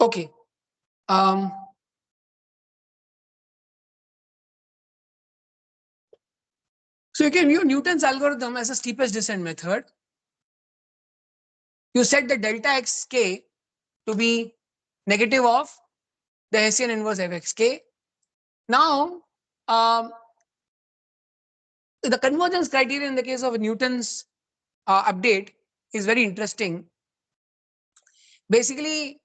Okay. So you can use Newton's algorithm as a steepest descent method. You set the delta xk to be negative of the Hessian inverse fxk. Now, the convergence criteria in the case of Newton's update is very interesting. Basically,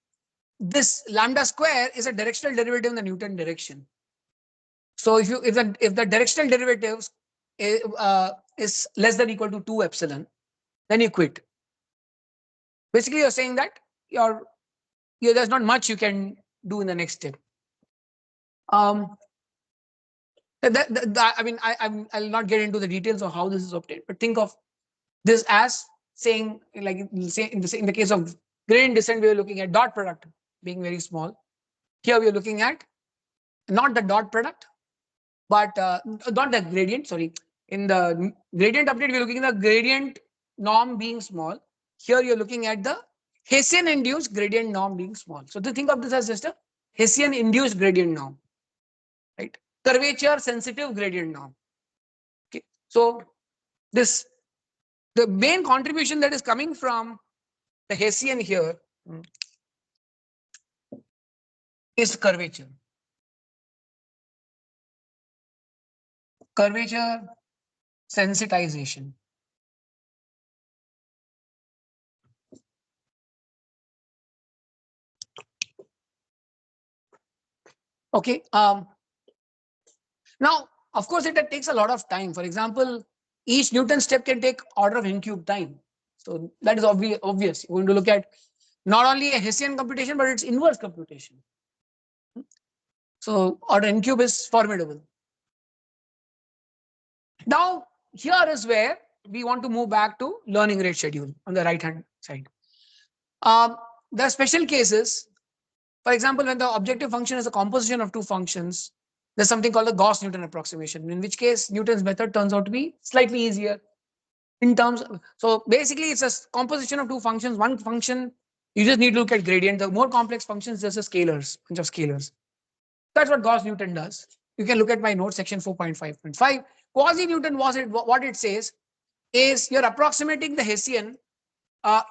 this lambda square is a directional derivative in the Newton direction. So if the directional derivatives is less than or equal to 2 epsilon, then you quit. Basically, you're saying that there's not much you can do in the next step. I mean, I'll not get into the details of how this is obtained, but think of this as saying, like, say in the case of gradient descent, we are looking at dot product being very small. Here we are looking at not the dot product, but not the gradient. Sorry, in the gradient update, we're looking at the gradient norm being small. Here you're looking at the Hessian induced gradient norm being small. So to think of this as just a Hessian induced gradient norm, right? Curvature sensitive gradient norm. Okay, so the main contribution that is coming from the Hessian here is curvature. Curvature sensitization. Okay. Now, of course, it takes a lot of time. For example, each Newton step can take order of n cube time. So that is obvious. You're going to look at not only a Hessian computation, but its inverse computation. So order n cube is formidable. Now, here is where we want to move back to learning rate schedule on the right hand side. There are special cases. For example, when the objective function is a composition of two functions, there's something called the Gauss-Newton approximation, in which case Newton's method turns out to be slightly easier in terms of, so basically it's a composition of two functions. One function, you just need to look at gradient. The more complex functions, there's a scalars, bunch of scalars. That's what Gauss-Newton does. You can look at my note section 4.5.5. Quasi-Newton what it says is you're approximating the Hessian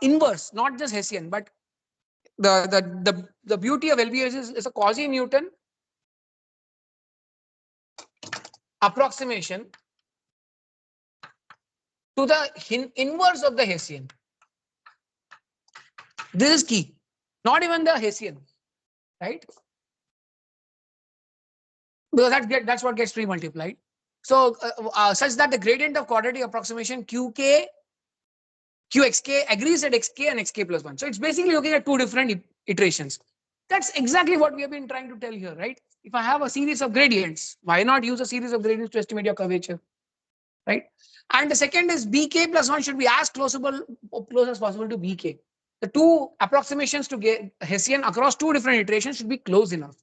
inverse, not just Hessian, but the beauty of LBS is a quasi-Newton approximation to the inverse of the Hessian. This is key. Not even the Hessian, right? Because that's what gets pre-multiplied. So such that the gradient of quadratic approximation QK, QXK agrees at XK and XK plus 1. So it's basically looking at two different iterations. That's exactly what we have been trying to tell here, right? If I have a series of gradients, why not use a series of gradients to estimate your curvature, right? And the second is BK plus 1 should be as close as possible to BK. The two approximations to get Hessian across two different iterations should be close enough.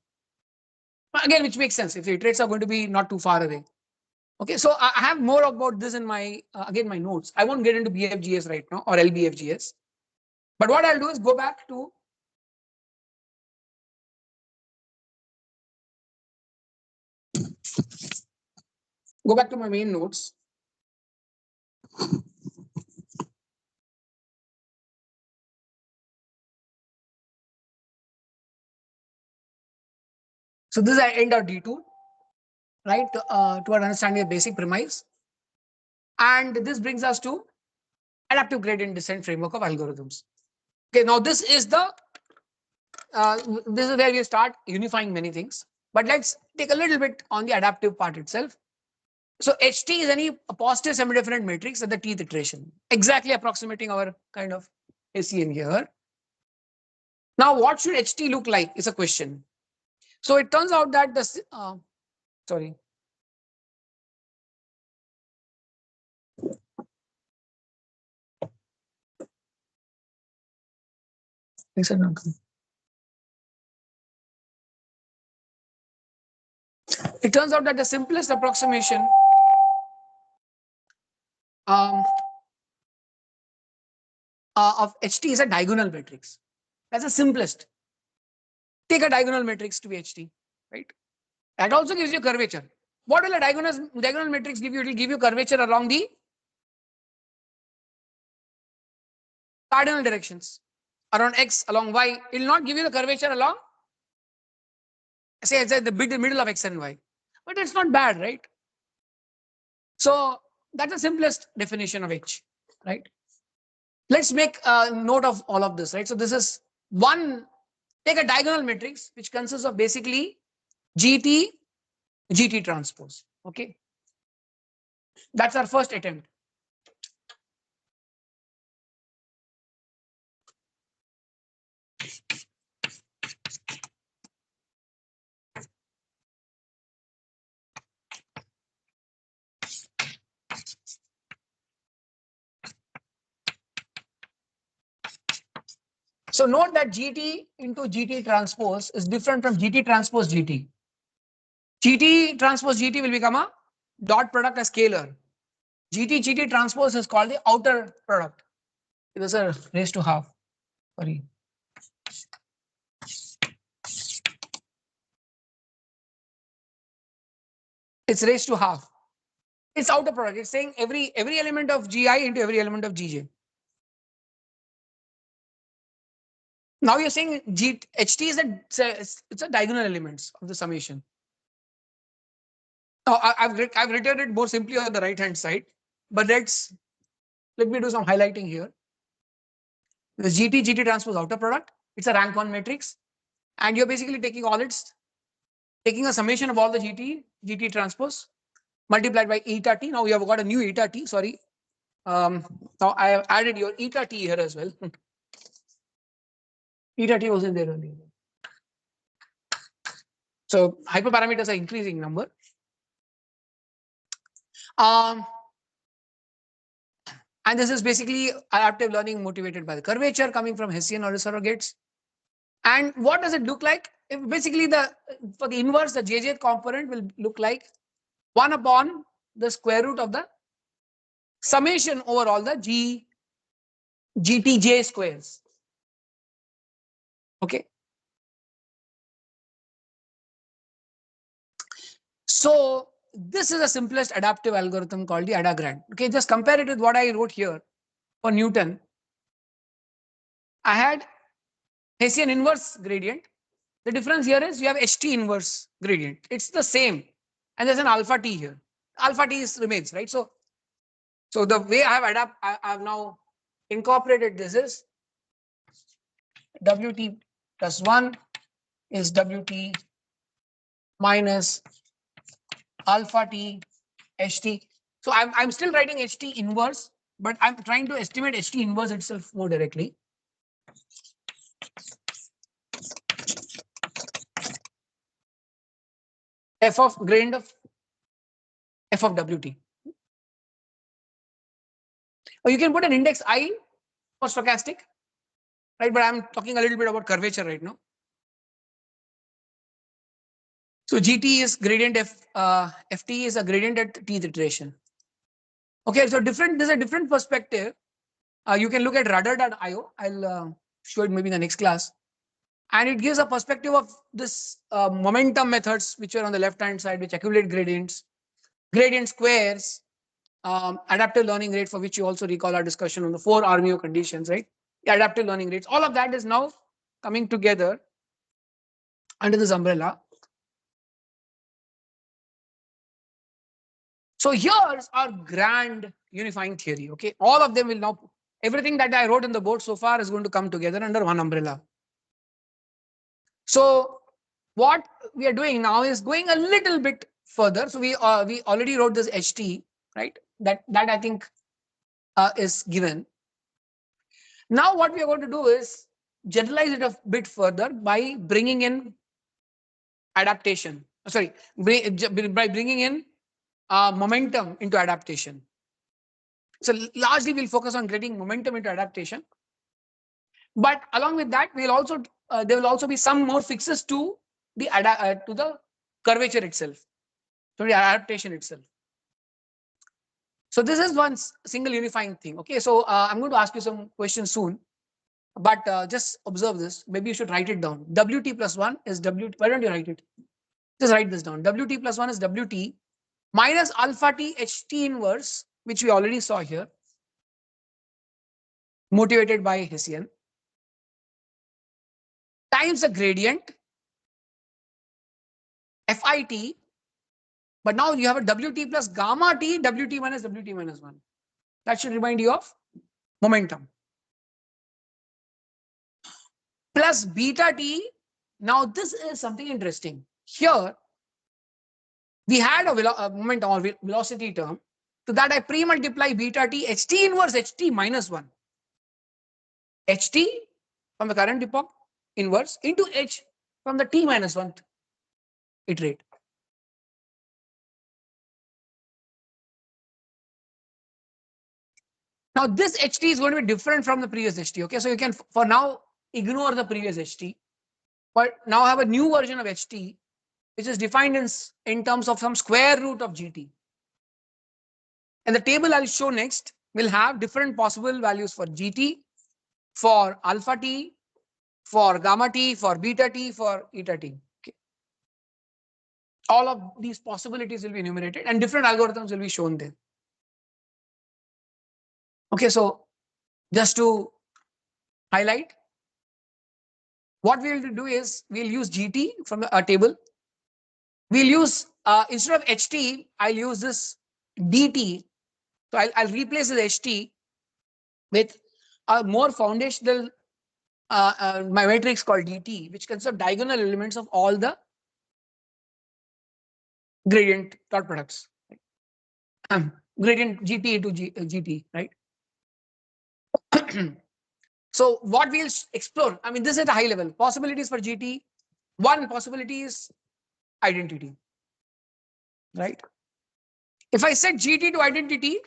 Again, which makes sense if the iterates are going to be not too far away. Okay, so I have more about this in my, again, my notes. I won't get into BFGS right now or LBFGS. But what I'll do is go back to my main notes. So this is end of D2, right? Toward understanding the basic premise. And this brings us to adaptive gradient descent framework of algorithms. Okay, now this is where we start unifying many things. But let's take a little bit on the adaptive part itself. So HT is any positive semi-different matrix at the Tth iteration, exactly approximating our kind of Hessian here. Now, what should HT look like is a question. So it turns out that sorry. It turns out that the simplest approximation of HT is a diagonal matrix. That's the simplest. take a diagonal matrix to be HT, right? That also gives you curvature. What will a diagonal matrix give you? It will give you curvature along the cardinal directions, around X, along Y. It will not give you the curvature along, say, the middle of X and Y. But it's not bad, right? So that's the simplest definition of H, right? Let's make a note of all of this, right? So this is one, take a diagonal matrix, which consists of basically GT, GT transpose, okay? That's our first attempt. So note that GT into GT transpose is different from GT transpose GT. GT transpose GT will become a dot product, a scalar. GT GT transpose is called the outer product. It was a raised to half. Sorry. It's raised to half. It's outer product. It's saying every element of GI into every element of GJ. Now you're saying HT is it's a diagonal elements of the summation. Now I've written it more simply on the right hand side, but let me do some highlighting here. The GT transpose outer product. It's a rank 1 matrix, and you're basically taking a summation of all the GT transpose multiplied by eta t. Now we have got a new eta t. Sorry. Now I have added your eta t here as well. Eta t wasn't there earlier. So hyperparameters are increasing number. And this is basically adaptive learning motivated by the curvature coming from Hessian order surrogates. And what does it look like? Basically, for the inverse, the JJ component will look like 1 upon the square root of the summation over all the GTJ squares. Okay. So this is the simplest adaptive algorithm called the AdaGrad. Okay, just compare it with what I wrote here for Newton. I had Hessian inverse gradient. The difference here is you have HT inverse gradient. It's the same. And there's an alpha t here. Alpha t remains, right? So the way I have now incorporated this is WT plus 1 is WT minus alpha t HT. So I'm still writing HT inverse, but I'm trying to estimate HT inverse itself more directly. F of gradient of F of WT. Or you can put an index I for stochastic, right? But I'm talking a little bit about curvature right now. So GT is gradient FT is a gradient at Tth iteration. Okay, so there's a different perspective. You can look at rudder.io. I'll show it maybe in the next class. And it gives a perspective of this momentum methods, which are on the left-hand side, which accumulate gradients, gradient squares, adaptive learning rate, for which you also recall our discussion on the 4 RMO conditions, right? The adaptive learning rates, all of that is now coming together under this umbrella. So here's our grand unifying theory, okay? All of them will now, everything that I wrote on the board so far is going to come together under one umbrella. So what we are doing now is going a little bit further. So we already wrote this HT, right? That I think is given. Now what we are going to do is generalize it a bit further by bringing in adaptation. Sorry, by bringing in momentum into adaptation. So largely we'll focus on getting momentum into adaptation. But along with that, we'll also there will also be some more fixes to the curvature itself, to the adaptation itself. So this is one single unifying thing. Okay, so I'm going to ask you some questions soon. But just observe this. Maybe you should write it down. WT plus 1 is WT. Why don't you write it? Just write this down. WT plus 1 is WT minus alpha T HT inverse, which we already saw here, motivated by Hessian, times the gradient FIT. But now you have a WT plus gamma T, WT minus WT minus 1. That should remind you of momentum. Plus beta T. Now this is something interesting. Here, we had a momentum or velocity term. To that, I pre-multiply beta T, HT inverse HT minus 1. HT from the current epoch inverse into H from the T minus 1 iterate. Now this HT is going to be different from the previous HT. Okay, so you can for now ignore the previous HT, but now have a new version of HT, which is defined in terms of some square root of GT. And the table I'll show next will have different possible values for GT, for alpha T, for gamma T, for beta T, for eta T. Okay. All of these possibilities will be enumerated and different algorithms will be shown there. Okay, so just to highlight, what we will do is we'll use GT from a table. We'll use, instead of HT, I'll use this DT. So I'll replace this HT with a more foundational my matrix called DT, which consists of diagonal elements of all the gradient dot products. Gradient GT into GT, right? So what we'll explore, I mean, this is at a high level. Possibilities for GT. One possibility is identity, right? If I set GT to identity,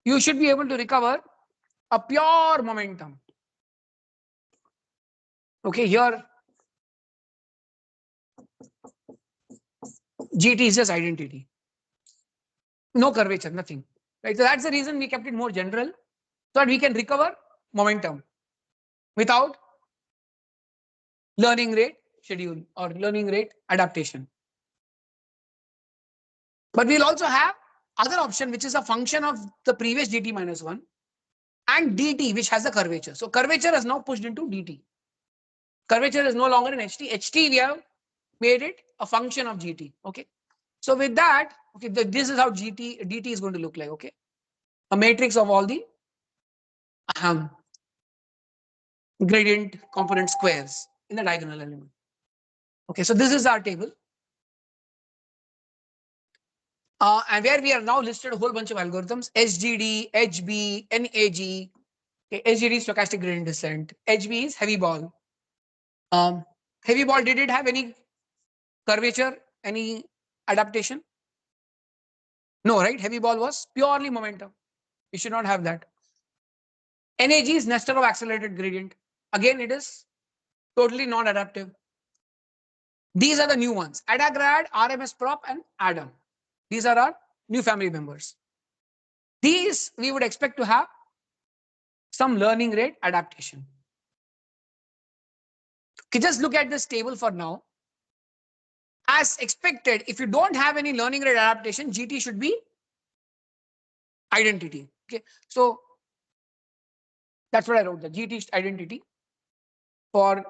you should be able to recover a pure momentum. Okay, here GT is just identity. No curvature, nothing. Right? So that's the reason we kept it more general, so that we can recover momentum without learning rate schedule or learning rate adaptation. But we'll also have other option, which is a function of the previous GT minus 1 and DT, which has a curvature. So curvature is now pushed into DT. Curvature is no longer in HT. HT, we have made it a function of GT. Okay. So with that, okay, this is how DT is going to look like. Okay. A matrix of all the gradient component squares in the diagonal element. Okay. So this is our table. And where we are now listed a whole bunch of algorithms: SGD, HB, NAG. Okay, SGD is stochastic gradient descent. HB is heavy ball. Heavy ball, did it have any curvature, any adaptation? No, right? Heavy ball was purely momentum. You should not have that. NAG is Nesterov accelerated gradient. Again, it is totally non-adaptive. These are the new ones: AdaGrad, RMSProp, and Adam. These are our new family members. These we would expect to have some learning rate adaptation. Okay, just look at this table for now. As expected, if you don't have any learning rate adaptation, GT should be identity. Okay, so that's what I wrote, the GT identity for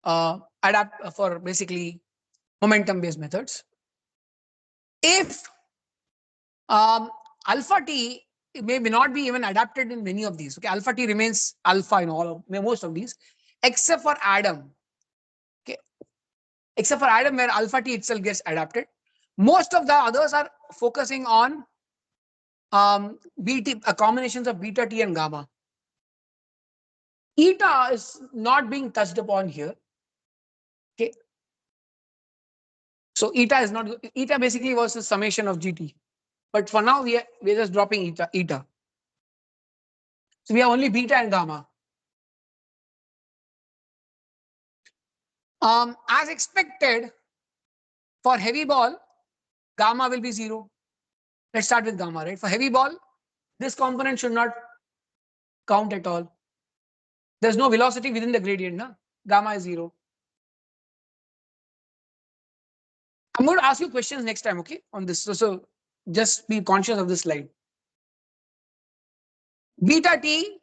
for basically momentum based methods. If alpha T may not be even adapted in many of these. Okay, alpha T remains alpha in most of these, except for Adam. Okay, except for Adam, where alpha T itself gets adapted. Most of the others are focusing on combinations of beta T and gamma. Eta is not being touched upon here. Okay, so eta is not. Eta basically was a summation of GT, but for now we're just dropping eta. So we have only beta and gamma. As expected, for heavy ball, gamma will be 0. Let's start with gamma, right? For heavy ball, this component should not count at all. There's no velocity within the gradient, na? Gamma is 0. I'm going to ask you questions next time, okay, on this. So just be conscious of this slide. Beta T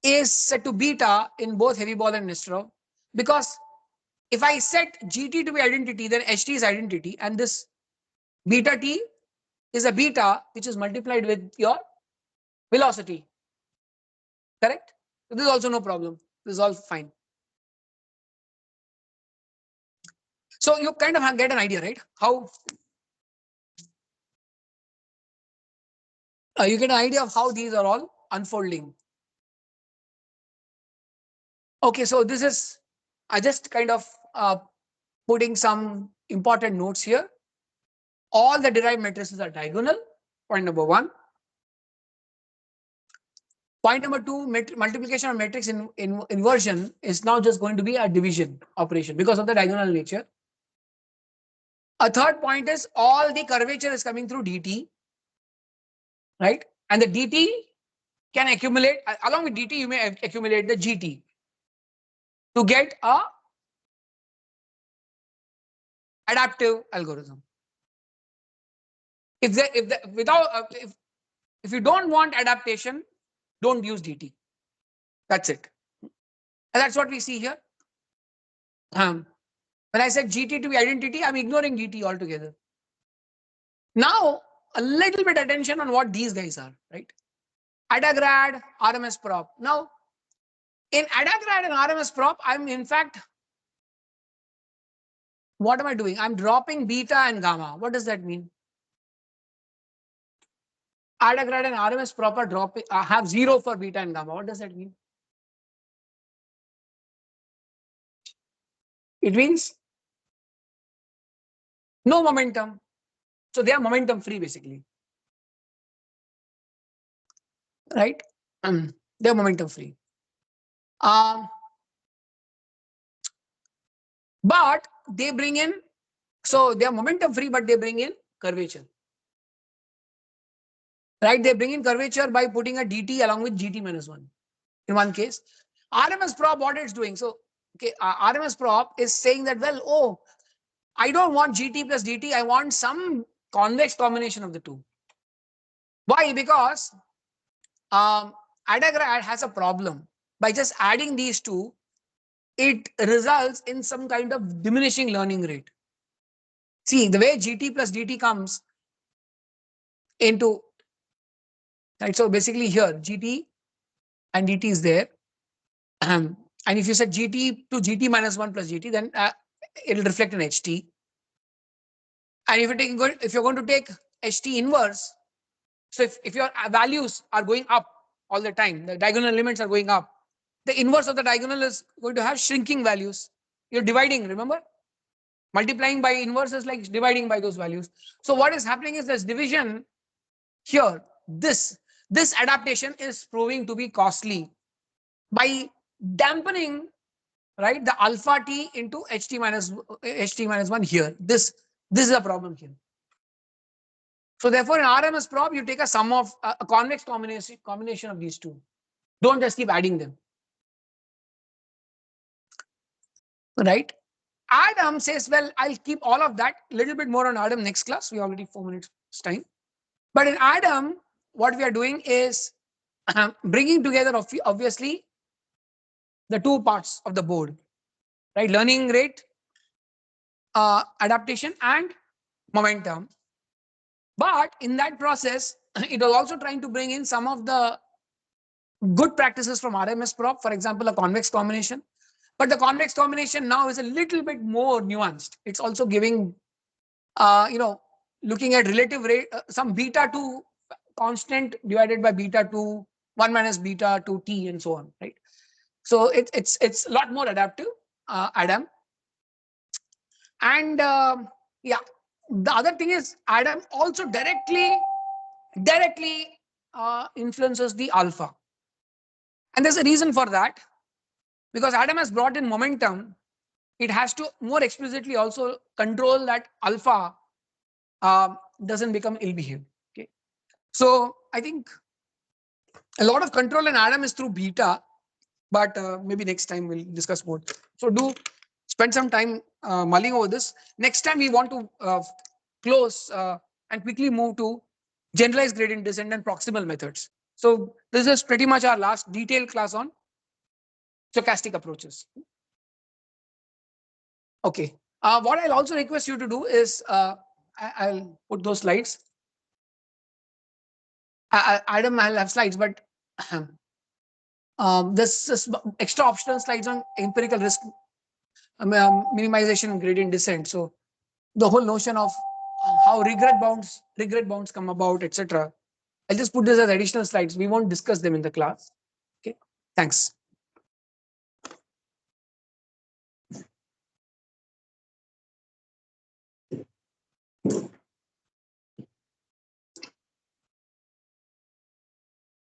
is set to beta in both heavy ball and Nesterov, because if I set GT to be identity, then HT is identity, and this beta T is a beta which is multiplied with your velocity. Correct? So this is also no problem. This is all fine. So you kind of get an idea, right? How you get an idea of how these are all unfolding. Okay, so this is, I just kind of putting some important notes here. All the derived matrices are diagonal. Point number 1. Point number 2, multiplication of matrix in inversion is now just going to be a division operation because of the diagonal nature. A third point is all the curvature is coming through dt, right? And the dt can accumulate, along with dt, you may accumulate the gt to get a adaptive algorithm. If you don't want adaptation, don't use dt. That's it. And that's what we see here. When I said gt to be identity, I'm ignoring dt altogether. Now, a little bit attention on what these guys are, right? AdaGrad, RMSProp. Now, in AdaGrad and RMSProp, I'm in fact, what am I doing? I'm dropping beta and gamma. What does that mean? AdaGrad and RMSProp are dropping, have 0 for beta and gamma. What does that mean? It means no momentum. So they are momentum free basically. Right? They're momentum free. But they bring in, so they are momentum free, but they bring in curvature. Right? They bring in curvature by putting a dt along with gt minus 1 in one case. RMSProp, what it's doing? So, okay, RMSProp is saying that, well, oh, I don't want gt plus dt. I want some convex combination of the two. Why? Because AdaGrad has a problem. By just adding these two, it results in some kind of diminishing learning rate. See, the way gt plus dt comes into, right? So basically here, gt and dt is there. And if you set gt to gt minus 1 plus gt, then it will reflect in ht. And if you're going to take ht inverse, so if your values are going up all the time, the diagonal elements are going up, the inverse of the diagonal is going to have shrinking values. You're dividing, remember? Multiplying by inverse is like dividing by those values. So what is happening is this division here, this adaptation is proving to be costly by dampening, right, the alpha t into ht minus 1 here. This is a problem here. So therefore, in RMSProp, you take a sum of a convex combination of these two. Don't just keep adding them. Right? Adam says, well, I'll keep all of that. A little bit more on Adam next class. We already 4 minutes time. But in Adam, what we are doing is bringing together, obviously, the two parts of the board. Right? Learning rate, adaptation, and momentum. But in that process, it was also trying to bring in some of the good practices from RMSProp, for example, a convex combination. But the convex combination now is a little bit more nuanced. It's also giving, looking at relative rate, some beta to constant divided by beta to 1 minus beta to t and so on, right? So it's a lot more adaptive, Adam. And yeah, the other thing is Adam also directly influences the alpha. And there's a reason for that, because Adam has brought in momentum. It has to more explicitly also control that alpha doesn't become ill-behaved. Okay, so I think A lot of control in Adam is through beta, but maybe next time we'll discuss more. So do spend some time mulling over this. Next time we want to close and quickly move to generalized gradient descent and proximal methods. So this is pretty much our last detailed class on stochastic approaches. Okay. What I'll also request you to do is I'll put those slides. Adam, I'll have slides, but this extra optional slides on empirical risk minimization and gradient descent. So the whole notion of how regret bounds come about, etc. I'll just put this as additional slides. We won't discuss them in the class. Okay. Thanks.